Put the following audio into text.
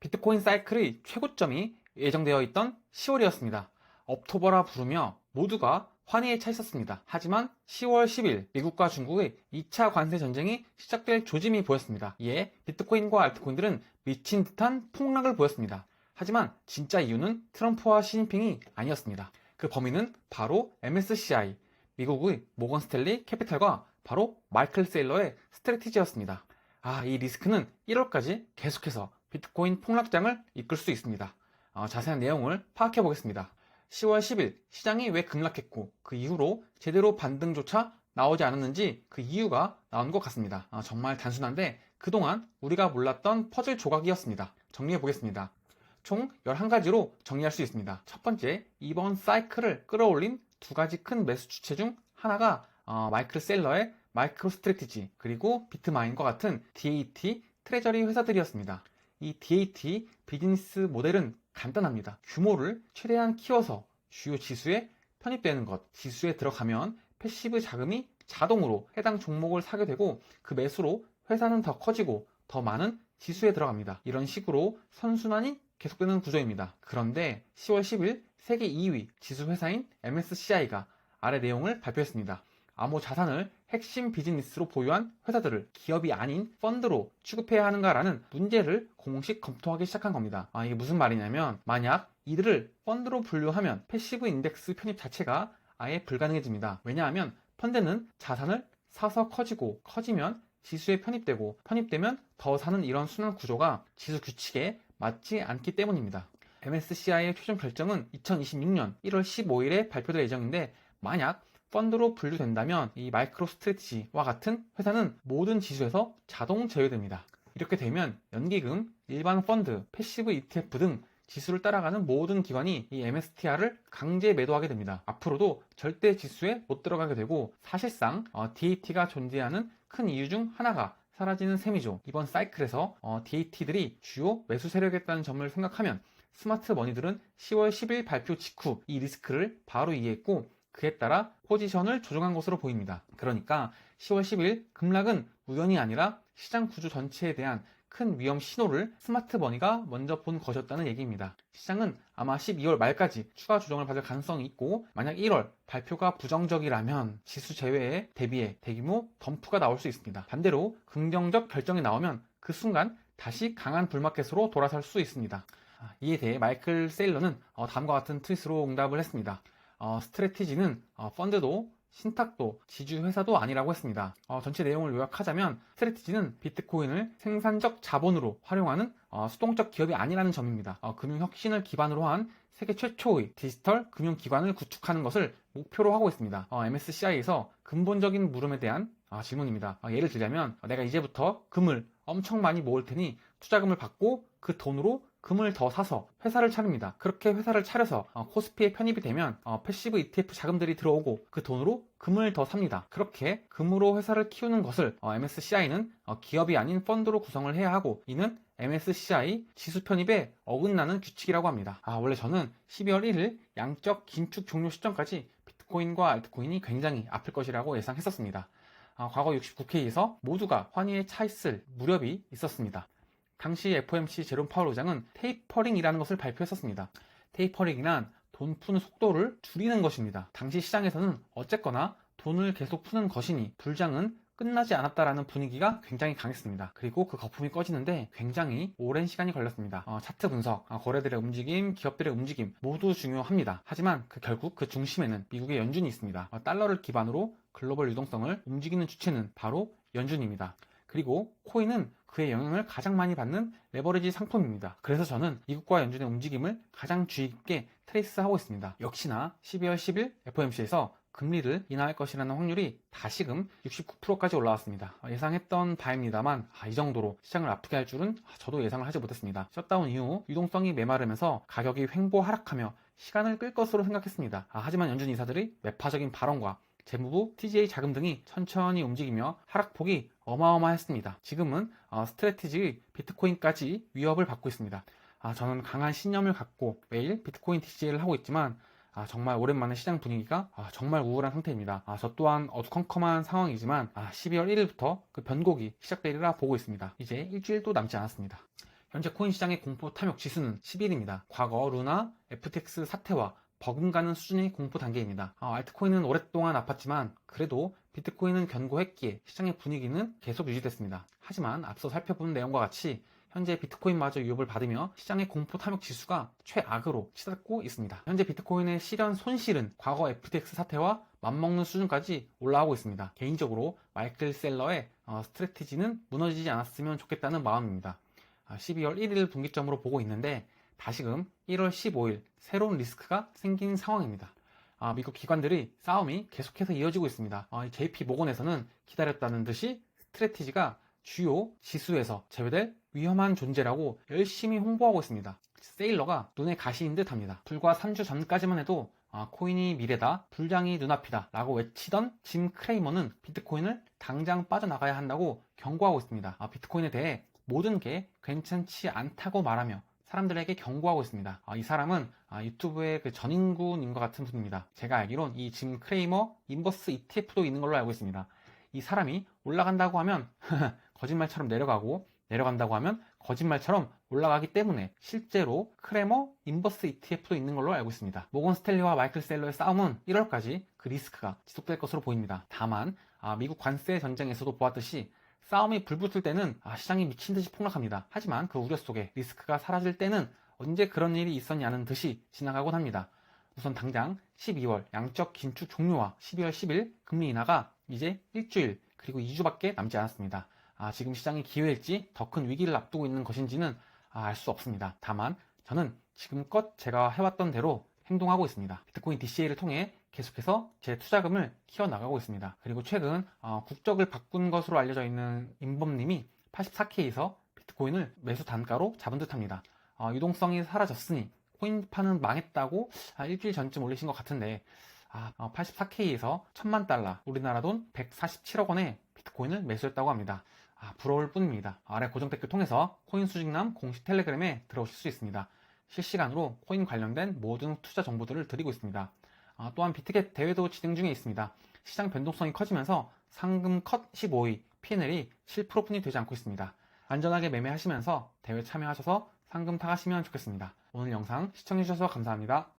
비트코인 사이클의 최고점이 예정되어 있던 10월이었습니다. 업토버라 부르며 모두가 환희에 차 있었습니다. 하지만 10월 10일 미국과 중국의 2차 관세 전쟁이 시작될 조짐이 보였습니다. 이에 비트코인과 알트코인들은 미친 듯한 폭락을 보였습니다. 하지만 진짜 이유는 트럼프와 시진핑이 아니었습니다. 그 범인은 바로 MSCI, 미국의 모건 스탠리 캐피탈과 바로 마이클 세일러의 스트래티지였습니다. 이 리스크는 1월까지 계속해서 비트코인 폭락장을 이끌 수 있습니다. 자세한 내용을 파악해 보겠습니다. 10월 10일 시장이 왜 급락했고 그 이후로 제대로 반등조차 나오지 않았는지 그 이유가 나온 것 같습니다. 정말 단순한데 그동안 우리가 몰랐던 퍼즐 조각이었습니다. 정리해 보겠습니다. 총 11가지로 정리할 수 있습니다. 첫 번째, 이번 사이클을 끌어올린 두 가지 큰 매수 주체 중 하나가 마이클 셀러의 마이크로 스트래티지 그리고 비트마인과 같은 DAT 트레저리 회사들이었습니다. 이 DAT 비즈니스 모델은 간단합니다. 규모를 최대한 키워서 주요 지수에 편입되는 것, 지수에 들어가면 패시브 자금이 자동으로 해당 종목을 사게 되고 그 매수로 회사는 더 커지고 더 많은 지수에 들어갑니다. 이런 식으로 선순환이 계속되는 구조입니다. 그런데 10월 10일 세계 2위 지수 회사인 MSCI가 아래 내용을 발표했습니다. 암호 자산을 핵심 비즈니스로 보유한 회사들을 기업이 아닌 펀드로 취급해야 하는가라는 문제를 공식 검토하기 시작한 겁니다. 이게 무슨 말이냐면 만약 이들을 펀드로 분류하면 패시브 인덱스 편입 자체가 아예 불가능해집니다. 왜냐하면 펀드는 자산을 사서 커지고 커지면 지수에 편입되고 편입되면 더 사는 이런 순환 구조가 지수 규칙에 맞지 않기 때문입니다. MSCI의 최종 결정은 2026년 1월 15일에 발표될 예정인데 만약 펀드로 분류된다면 이 마이크로 스트래티지와 같은 회사는 모든 지수에서 자동 제외됩니다. 이렇게 되면 연기금, 일반 펀드, 패시브 ETF 등 지수를 따라가는 모든 기관이 이 MSTR을 강제 매도하게 됩니다. 앞으로도 절대 지수에 못 들어가게 되고 사실상 DAT가 존재하는 큰 이유 중 하나가 사라지는 셈이죠. 이번 사이클에서 DAT들이 주요 매수 세력이었다는 점을 생각하면 스마트 머니들은 10월 10일 발표 직후 이 리스크를 바로 이해했고 그에 따라 포지션을 조정한 것으로 보입니다. 그러니까 10월 10일 급락은 우연이 아니라 시장 구조 전체에 대한 큰 위험 신호를 스마트 머니가 먼저 본 것이었다는 얘기입니다. 시장은 아마 12월 말까지 추가 조정을 받을 가능성이 있고 만약 1월 발표가 부정적이라면 지수 제외에 대비해 대규모 덤프가 나올 수 있습니다. 반대로 긍정적 결정이 나오면 그 순간 다시 강한 불마켓으로 돌아설 수 있습니다. 이에 대해 마이클 세일러는 다음과 같은 트윗으로 응답을 했습니다. 스트래티지는 펀드도 신탁도 지주 회사도 아니라고 했습니다. 전체 내용을 요약하자면 스트래티지는 비트코인을 생산적 자본으로 활용하는 수동적 기업이 아니라는 점입니다. 금융 혁신을 기반으로 한 세계 최초의 디지털 금융기관을 구축하는 것을 목표로 하고 있습니다. MSCI에서 근본적인 물음에 대한 질문입니다. 예를 들자면 내가 이제부터 금을 엄청 많이 모을 테니 투자금을 받고 그 돈으로 금을 더 사서 회사를 차립니다. 그렇게 회사를 차려서 코스피에 편입이 되면 패시브 ETF 자금들이 들어오고 그 돈으로 금을 더 삽니다. 그렇게 금으로 회사를 키우는 것을 MSCI는 기업이 아닌 펀드로 구성을 해야 하고 이는 MSCI 지수 편입에 어긋나는 규칙이라고 합니다. 원래 저는 12월 1일 양적 긴축 종료 시점까지 비트코인과 알트코인이 굉장히 아플 것이라고 예상했었습니다. 과거 69K에서 모두가 환희에 차 있을 무렵이 있었습니다. 당시 FOMC 제롬 파월 의장은 테이퍼링이라는 것을 발표했었습니다. 테이퍼링이란 돈 푸는 속도를 줄이는 것입니다. 당시 시장에서는 어쨌거나 돈을 계속 푸는 것이니 불장은 끝나지 않았다라는 분위기가 굉장히 강했습니다. 그리고 그 거품이 꺼지는데 굉장히 오랜 시간이 걸렸습니다. 차트 분석, 거래들의 움직임, 기업들의 움직임 모두 중요합니다. 하지만 결국 그 중심에는 미국의 연준이 있습니다. 달러를 기반으로 글로벌 유동성을 움직이는 주체는 바로 연준입니다. 그리고 코인은 그의 영향을 가장 많이 받는 레버리지 상품입니다. 그래서 저는 미국과 연준의 움직임을 가장 주의 깊게 트레이스하고 있습니다. 역시나 12월 10일 FOMC에서 금리를 인하할 것이라는 확률이 다시금 69%까지 올라왔습니다. 예상했던 바입니다만 이 정도로 시장을 아프게 할 줄은 저도 예상을 하지 못했습니다. 셧다운 이후 유동성이 메마르면서 가격이 횡보 하락하며 시간을 끌 것으로 생각했습니다. 하지만 연준 이사들의 매파적인 발언과 재무부, TGA 자금 등이 천천히 움직이며 하락폭이 어마어마했습니다. 지금은 스트래티지의 비트코인까지 위협을 받고 있습니다. 저는 강한 신념을 갖고 매일 비트코인 TGA를 하고 있지만 정말 오랜만에 시장 분위기가 정말 우울한 상태입니다. 저 또한 어두컴컴한 상황이지만 12월 1일부터 그 변곡이 시작되리라 보고 있습니다. 이제 일주일도 남지 않았습니다. 현재 코인 시장의 공포 탐욕 지수는 11입니다. 과거 루나, FTX 사태와 버금가는 수준의 공포 단계입니다. 알트코인은 오랫동안 아팠지만 그래도 비트코인은 견고했기에 시장의 분위기는 계속 유지됐습니다. 하지만 앞서 살펴본 내용과 같이 현재 비트코인마저 위협을 받으며 시장의 공포 탐욕 지수가 최악으로 치닫고 있습니다. 현재 비트코인의 실현 손실은 과거 FTX 사태와 맞먹는 수준까지 올라가고 있습니다. 개인적으로 마이클 셀러의 스트래티지는 무너지지 않았으면 좋겠다는 마음입니다. 12월 1일 분기점으로 보고 있는데 다시금 1월 15일 새로운 리스크가 생긴 상황입니다. 미국 기관들의 싸움이 계속해서 이어지고 있습니다. JP 모건에서는 기다렸다는 듯이 스트래티지가 주요 지수에서 제외될 위험한 존재라고 열심히 홍보하고 있습니다. 세일러가 눈에 가시인 듯 합니다. 불과 3주 전까지만 해도 코인이 미래다, 불장이 눈앞이다 라고 외치던 짐 크레이머는 비트코인을 당장 빠져나가야 한다고 경고하고 있습니다. 비트코인에 대해 모든 게 괜찮지 않다고 말하며 사람들에게 경고하고 있습니다. 이 사람은 유튜브의 그 전인군인 것 같은 분입니다. 제가 알기론 이 짐 크레이머 인버스 ETF도 있는 걸로 알고 있습니다. 이 사람이 올라간다고 하면 거짓말처럼 내려가고 내려간다고 하면 거짓말처럼 올라가기 때문에 실제로 크레머 인버스 ETF도 있는 걸로 알고 있습니다. 모건 스탠리와 마이클 셀러의 싸움은 1월까지 그 리스크가 지속될 것으로 보입니다. 다만 미국 관세 전쟁에서도 보았듯이 싸움이 불붙을 때는 시장이 미친듯이 폭락합니다. 하지만 그 우려 속에 리스크가 사라질 때는 언제 그런 일이 있었냐는 듯이 지나가곤 합니다. 우선 당장 12월 양적 긴축 종료와 12월 10일 금리 인하가 이제 일주일 그리고 2주밖에 남지 않았습니다. 지금 시장이 기회일지 더 큰 위기를 앞두고 있는 것인지는 알 수 없습니다. 다만 저는 지금껏 제가 해왔던 대로 행동하고 있습니다. 비트코인 DCA를 통해 계속해서 제 투자금을 키워나가고 있습니다. 그리고 최근 국적을 바꾼 것으로 알려져 있는 임범님이 84K에서 비트코인을 매수 단가로 잡은 듯합니다. 유동성이 사라졌으니 코인파는 망했다고 일주일 전쯤 올리신 것 같은데 84K에서 1000만 달러, 우리나라 돈 147억 원에 비트코인을 매수했다고 합니다. 부러울 뿐입니다. 아래 고정 댓글 통해서 코인 수직남 공식 텔레그램에 들어오실 수 있습니다. 실시간으로 코인 관련된 모든 투자 정보들을 드리고 있습니다. 또한 비트겟 대회도 진행 중에 있습니다. 시장 변동성이 커지면서 상금 컷 15위, P&L이 7%뿐이 되지 않고 있습니다. 안전하게 매매하시면서 대회 참여하셔서 상금 타가시면 좋겠습니다. 오늘 영상 시청해주셔서 감사합니다.